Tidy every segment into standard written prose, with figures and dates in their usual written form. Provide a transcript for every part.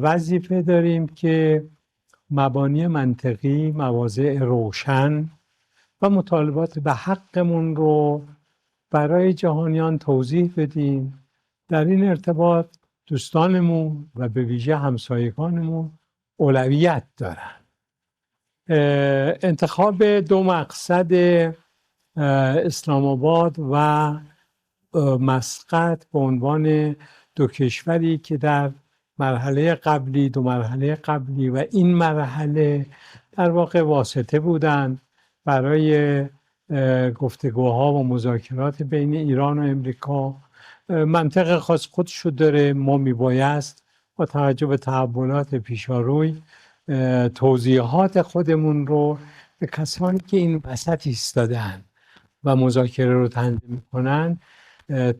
وظیفه داریم که مبانی منطقی، مواضع روشن و مطالبات به حقمون رو برای جهانیان توضیح بدیم. در این ارتباط دوستانمون و به ویژه همسایگانمون اولویت دارن. انتخاب دو مقصد اسلام آباد و مسقط به عنوان دو کشوری که در مرحله قبلی، دو مرحله قبلی و این مرحله در واقع واسطه بودند برای گفتگوها و مذاکرات بین ایران و امریکا. منطق خاص خودشو داره. ما میبایست با توجه به تحولات پیشاروی توضیحات خودمون رو به کسانی که این وسط ایستادن و مذاکره رو تنظیم میکنن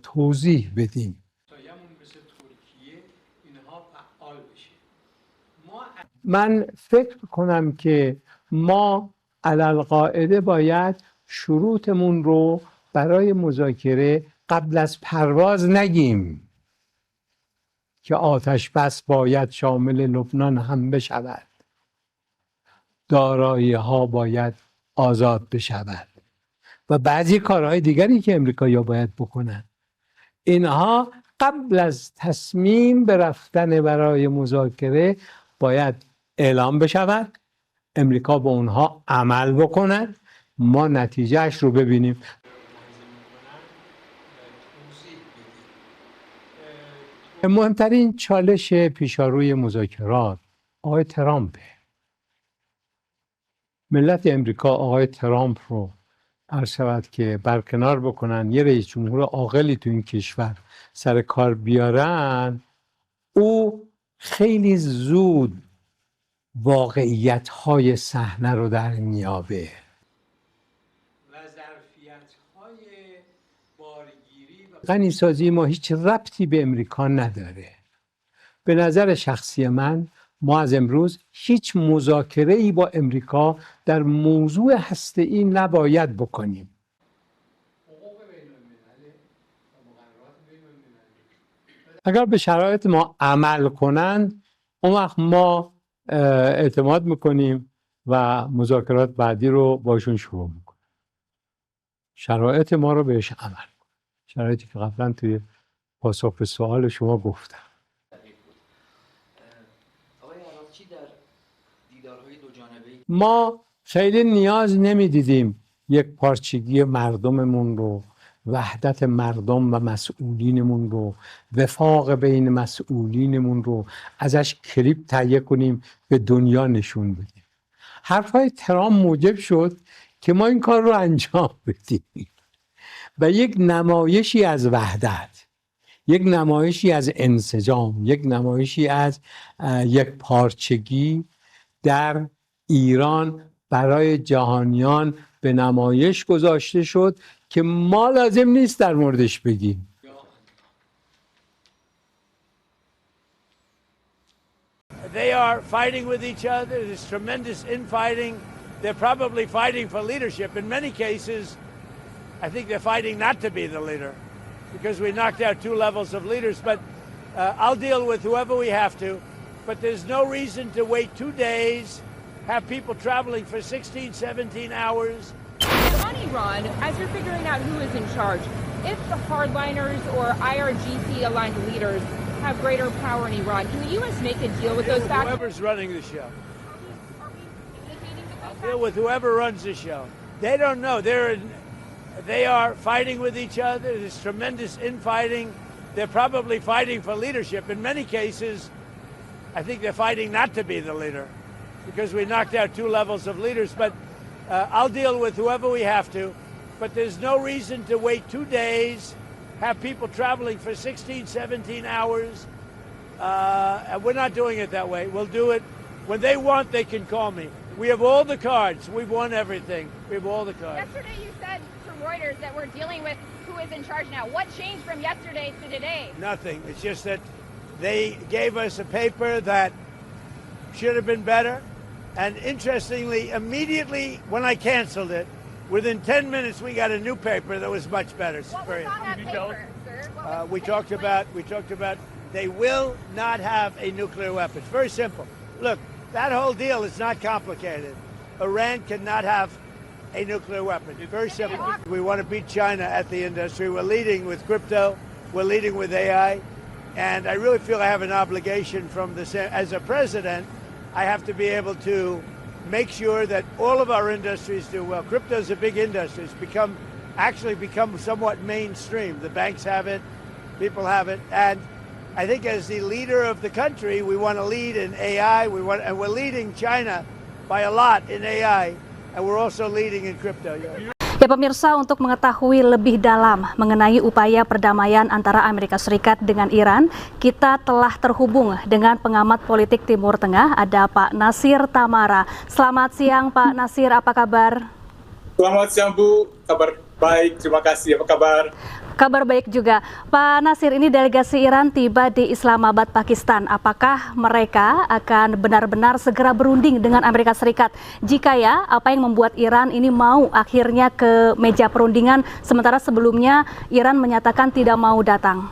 توضیح بدیم. من فکر کنم که ما علالقاعده باید شروطمون رو برای مذاکره قبل از پرواز نگیم که آتش بس باید شامل لبنان هم بشود، دارایی ها باید آزاد بشود و بعضی کارهای دیگری که امریکایی‌ها باید بکنن. اینها قبل از تصمیم به رفتن برای مذاکره باید اعلام بشود، امریکا به اونها عمل بکند، ما نتیجهش رو ببینیم. مهمترین چالش پیشاروی مذاکرات آقای ترامپه. ملت امریکا آقای ترامپ رو عرض شود که برکنار بکنن، یه رئیس جمهور عاقلی تو این کشور سر کار بیارن، او خیلی زود واقعیت‌های صحنه رو در میابه و ظرفیت‌های بارگیری و غنیسازی ما هیچ ربطی به امریکا نداره. به نظر شخصی من ما از امروز هیچ مذاکره‌ای با امریکا در موضوع هسته‌ای نباید بکنیم. اگر به شرایط ما عمل کنند اون وقت ما اعتماد میکنیم و مذاکرات بعدی رو باشون شروع میکنیم. شرایط ما رو بهش عمل کنیم، شرایطی که قبلا توی پاسخ به سوال شما گفتم. ما خیلی نیاز نمیدیدیم یک پارچگی مردممون رو، وحدت مردم و مسئولینمون رو، وفاق بین مسئولینمون رو ازش کلیپ تهیه کنیم به دنیا نشون بدیم. حرفای ترامپ موجب شد که ما این کار رو انجام بدیم و یک نمایشی از وحدت، یک نمایشی از انسجام، یک نمایشی از یک پارچگی در ایران برای جهانیان به نمایش گذاشته شد که ما لازم نیست در موردش بگیم. They are fighting with each other. There's tremendous infighting. They're probably fighting for leadership. In many cases, I think they're fighting not to be the leader because we knocked out two levels of leaders. But I'll deal with whoever we have to. But there's no reason to wait 2 days, have people traveling for 16, 17 hours. On Iran, as you're figuring out who is in charge, if the hardliners or IRGC-aligned leaders have greater power in Iran, can the U.S. make a deal with those factors? Whoever's running the show. Deal with whoever runs the show. They don't know. They are fighting with each other. There's tremendous infighting. They're probably fighting for leadership. In many cases, I think they're fighting not to be the leader because we knocked out two levels of leaders. But I'll deal with whoever we have to. But there's no reason to wait 2 days, have people traveling for 16, 17 hours. And we're not doing it that way. We'll do it when they want. They can call me. We have all the cards. We've won everything. We have all the cards. Yesterday you said to Reuters that we're dealing with who is in charge now. What changed from yesterday to today? Nothing. It's just that they gave us a paper that should have been better. And interestingly, immediately when I canceled it, within 10 minutes we got a new paper that was much better. What was on that paper, sir? We talked about They will not have a nuclear weapon. It's very simple. Look, that whole deal is not complicated. Iran cannot have a nuclear weapon. It's very simple. We want to beat China at the industry. We're leading with crypto. We're leading with AI. And I really feel I have an obligation as a president, I have to be able to make sure that all of our industries do well. Crypto is a big industry. It's actually become somewhat mainstream. The banks have it, people have it. And I think as the leader of the country, we want to lead in AI. And we're leading China by a lot in AI. And we're also leading in crypto. Ya pemirsa, untuk mengetahui lebih dalam mengenai upaya perdamaian antara Amerika Serikat dengan Iran, kita telah terhubung dengan pengamat politik Timur Tengah, ada Pak Nasir Tamara. Selamat siang Pak Nasir, apa kabar? Selamat siang Bu, kabar baik, terima kasih, apa kabar? Kabar baik juga. Pak Nasir, ini delegasi Iran tiba di Islamabad, Pakistan. Apakah mereka akan benar-benar segera berunding dengan Amerika Serikat? Jika ya, apa yang membuat Iran ini mau akhirnya ke meja perundingan, sementara sebelumnya Iran menyatakan tidak mau datang?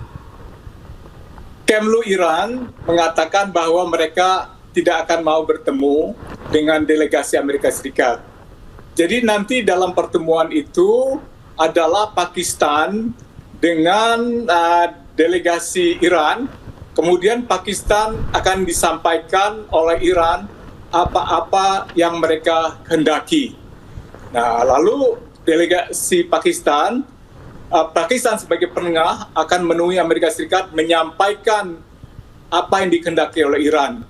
Kemlu Iran mengatakan bahwa mereka tidak akan mau bertemu dengan delegasi Amerika Serikat. Jadi nanti dalam pertemuan itu adalah Pakistan dengan delegasi Iran, kemudian Pakistan akan disampaikan oleh Iran apa-apa yang mereka hendaki. Nah, lalu delegasi Pakistan sebagai penengah akan menemui Amerika Serikat menyampaikan apa yang dikehendaki oleh Iran.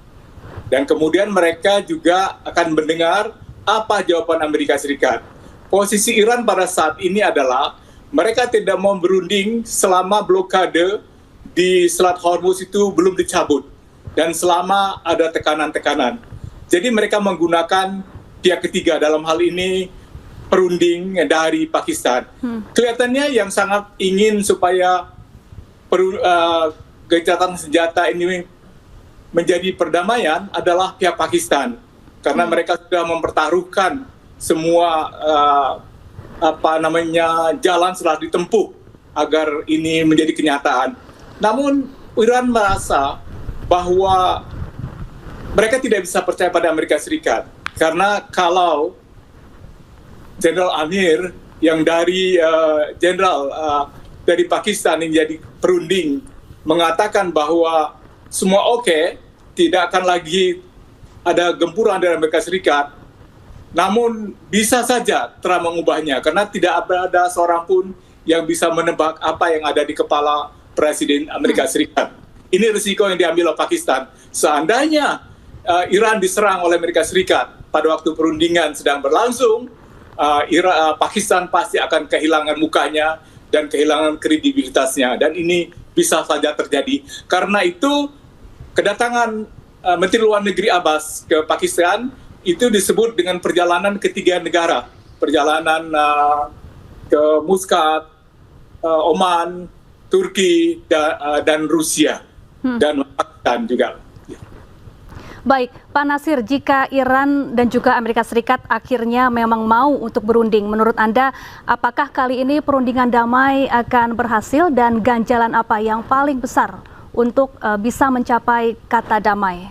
Dan kemudian mereka juga akan mendengar apa jawaban Amerika Serikat. Posisi Iran pada saat ini adalah mereka tidak mau berunding selama blokade di Selat Hormuz itu belum dicabut dan selama ada tekanan-tekanan. Jadi mereka menggunakan pihak ketiga, dalam hal ini perunding dari Pakistan. Kelihatannya yang sangat ingin supaya gencatan senjata ini menjadi perdamaian adalah pihak Pakistan, karena mereka sudah mempertaruhkan semua jalan setelah ditempuh agar ini menjadi kenyataan. Namun Iran merasa bahwa mereka tidak bisa percaya pada Amerika Serikat, karena kalau Jenderal Amir yang dari dari Pakistan yang jadi perunding mengatakan bahwa semua oke, tidak akan lagi ada gempuran dari Amerika Serikat. Namun bisa saja Trump mengubahnya, karena tidak ada seorang pun yang bisa menebak apa yang ada di kepala Presiden Amerika Serikat. Ini risiko yang diambil oleh Pakistan. Seandainya Iran diserang oleh Amerika Serikat pada waktu perundingan sedang berlangsung, Pakistan pasti akan kehilangan mukanya dan kehilangan kredibilitasnya. Dan ini bisa saja terjadi. Karena itu kedatangan Menteri Luar Negeri Abbas ke Pakistan itu disebut dengan perjalanan ketiga negara, perjalanan ke Muscat, Oman, Turki, dan Rusia, dan Pakistan juga. Baik, Pak Nasir, jika Iran dan juga Amerika Serikat akhirnya memang mau untuk berunding, menurut Anda, apakah kali ini perundingan damai akan berhasil dan ganjalan apa yang paling besar untuk bisa mencapai kata damai?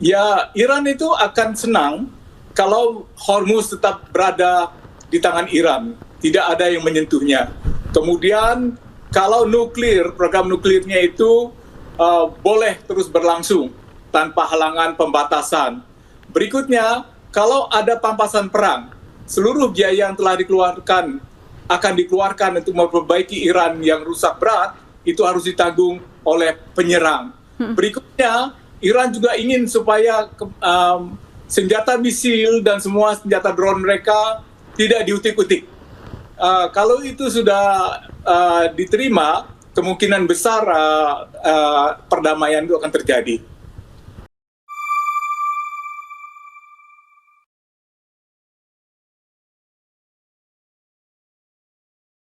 Ya, Iran itu akan senang kalau Hormuz tetap berada di tangan Iran, tidak ada yang menyentuhnya. Kemudian kalau program nuklirnya itu boleh terus berlangsung tanpa halangan pembatasan. Berikutnya, kalau ada pampasan perang, seluruh biaya yang telah dikeluarkan akan dikeluarkan untuk memperbaiki Iran yang rusak berat, itu harus ditanggung oleh penyerang. Berikutnya, Iran juga ingin supaya senjata misil dan semua senjata drone mereka tidak diutik-utik. Kalau itu sudah diterima, kemungkinan besar perdamaian itu akan terjadi.